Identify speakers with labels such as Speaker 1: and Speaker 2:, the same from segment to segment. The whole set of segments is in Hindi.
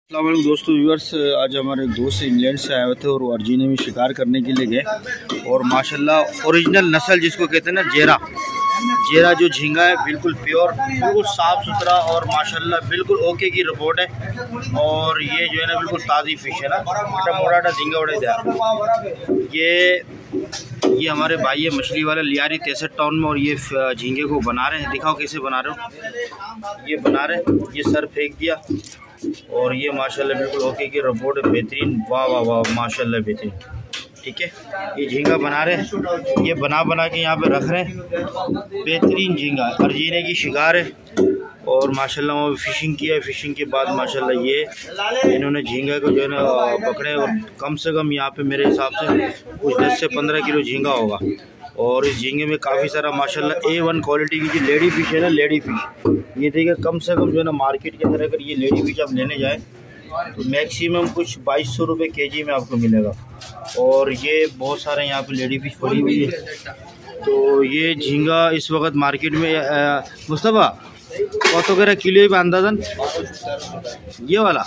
Speaker 1: अस्सलाम वालेकुम दोस्तों व्यूअर्स, आज हमारे एक दोस्त इंग्लैंड से आए हुए थे और वो अर्जीने में शिकार करने के लिए गए और माशाल्लाह ओरिजिनल नस्ल जिसको कहते हैं ना जेरा जो झींगा है बिल्कुल प्योर, बिल्कुल साफ़ सुथरा और माशाल्लाह बिल्कुल ओके की रिपोर्ट है। और ये जो है ना बिल्कुल ताज़ी फ़िश है ना, मोटा झींगा उड़े दिया। ये हमारे भाई है मछली वाले लियारी 63 टाउन में, और ये झींगे को बना रहे हैं। दिखाओ कैसे बना रहे हो। ये बना रहे हैं, ये सर फेंक दिया और ये माशाल्लाह बिल्कुल ओके की रिपोर्ट है, बेहतरीन। वाह वाह वाह माशाल्लाह बेहतरीन। ठीक है, ये झींगा बना रहे हैं, ये बना के यहाँ पे रख रहे हैं। बेहतरीन झींगा अर्जीने की शिकार है और माशाल्लाह वो फ़िशिंग किया है। फ़िशिंग के बाद माशाल्लाह ये इन्होंने झींगा को जो है ना पकड़े, और कम से कम यहाँ पे मेरे हिसाब से कुछ 10 से 15 किलो झींगा होगा। और इस झींगे में काफ़ी सारा माशाल्लाह A1 क्वालिटी की जो लेडी फ़िश है ना, लेडी फ़िश ये देखिए कम से कम जो है ना मार्केट के अंदर अगर ये लेडी फ़िश आप लेने जाएँ तो मैक्सिमम कुछ 2200 रुपये केजी में आपको मिलेगा। और ये बहुत सारे यहाँ पे लेडी फ़िश पड़ी हुई है। तो ये झींगा इस वक्त मार्केट में मुस्तफ़ा कत वगैरह किलो पे अंदाजन ये वाला।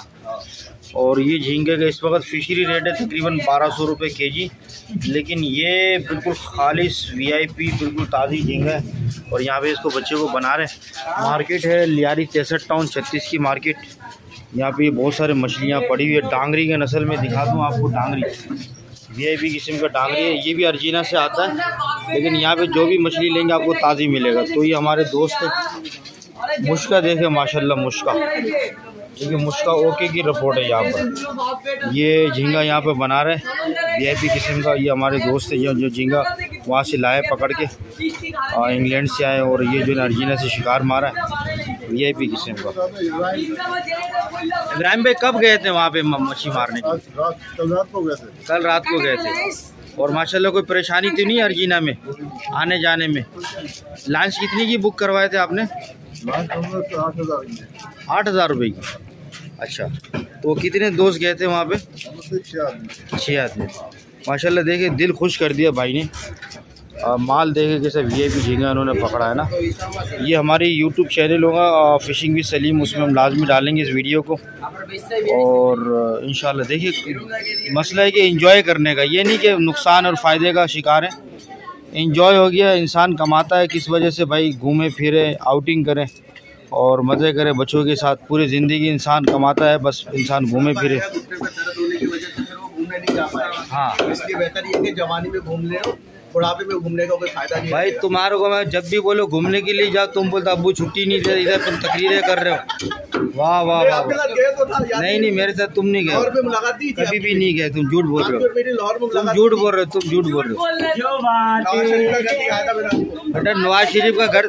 Speaker 1: और ये झींगे का इस वक्त फिशरी रेट है तकरीबन 1200 रुपये केजी। लेकिन ये बिल्कुल खालिश VIP बिल्कुल ताज़ी झींगा है। और यहाँ पे इसको बच्चे को बना रहे हैं। मार्केट है लियारी 63 टाउन 36 की मार्केट। यहाँ पे बहुत सारे मछलियाँ पड़ी हुई है। डांगरी के नस्ल में दिखा दूँ आपको, डांगरी VIP किस्म का डांगरी है। ये भी अर्जीना से आता है, लेकिन यहाँ पे जो भी मछली लेंगे आपको ताज़ी मिलेगा। तो ये हमारे दोस्त मुश्का देखे माशाल्लाह, मुश्का ठीक है, मुश्का ओके की रिपोर्ट है यहाँ पर। ये झींगा यहाँ पे बना रहे हैं VIP किस्म का। ये हमारे दोस्त है जो झींगा वहाँ से लाए पकड़ के, इंग्लैंड से आए, और ये जो अर्जीना से शिकार मारा है VIP किस्म का। इब्राहिम भाई कब गए थे वहाँ पे मछली मारने? कल रात को गए थे। और माशाल्लाह कोई परेशानी तो नहीं अर्जीना में आने जाने में? लंच कितनी की बुक करवाए थे आपने? 8,000 रुपये की। अच्छा, तो कितने दोस्त गए थे वहाँ पे? 6 आदमी। माशाल्लाह देखे दिल खुश कर दिया भाई ने। माल देखे कैसे VIP झींगा उन्होंने पकड़ा है ना। ये हमारी YouTube चैनल होगा फ़िशिंग विद सलीम, उसमें हम लाजमी डालेंगे इस वीडियो को। और इंशाल्लाह देखिए मसला है कि एंजॉय करने का, ये नहीं कि नुकसान और फ़ायदे का शिकार है। एंजॉय हो गया, इंसान कमाता है किस वजह से भाई, घूमे फिरे आउटिंग करें और मज़े करें बच्चों के साथ। पूरी ज़िंदगी इंसान कमाता है, बस इंसान घूमे फिरे। हाँ, इसलिए बेहतर ये कि जवानी में घूम ले, बुढ़ापे में घूमने का कोई फायदा नहीं भाई। तुम्हारे को मैं जब भी बोलो घूमने के लिए जाओ, तुम बोलते अब्बू छुट्टी नहीं दे, इधर तुम तकरीरें कर रहे हो। वाह वाह वाह। नहीं मेरे साथ तुम नहीं गए, कभी भी नहीं गए। तुम झूठ बोल रहे हो, तुम झूठ बोल रहे हो, तुम झूठ बोल रहे हो। बेटा नवाज शरीफ का घर,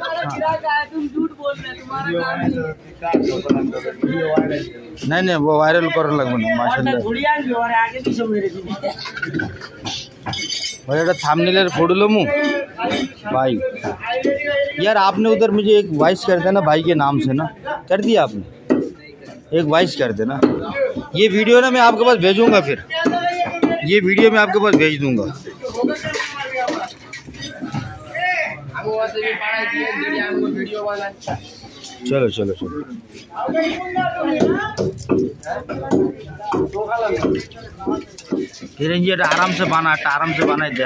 Speaker 1: नहीं वो वायरल कर लग माशाल्लाह। थामनेल फोटो लो मुँह भाई। यार आपने उधर मुझे एक वॉइस कर देना भाई के नाम से ना, कर दिया आपने? एक वॉइस कर देना। ये वीडियो ना मैं आपके पास भेजूंगा, फिर ये वीडियो मैं आपके पास भेज दूंगा। चलो चलो चलो फिर आराम से बना दे।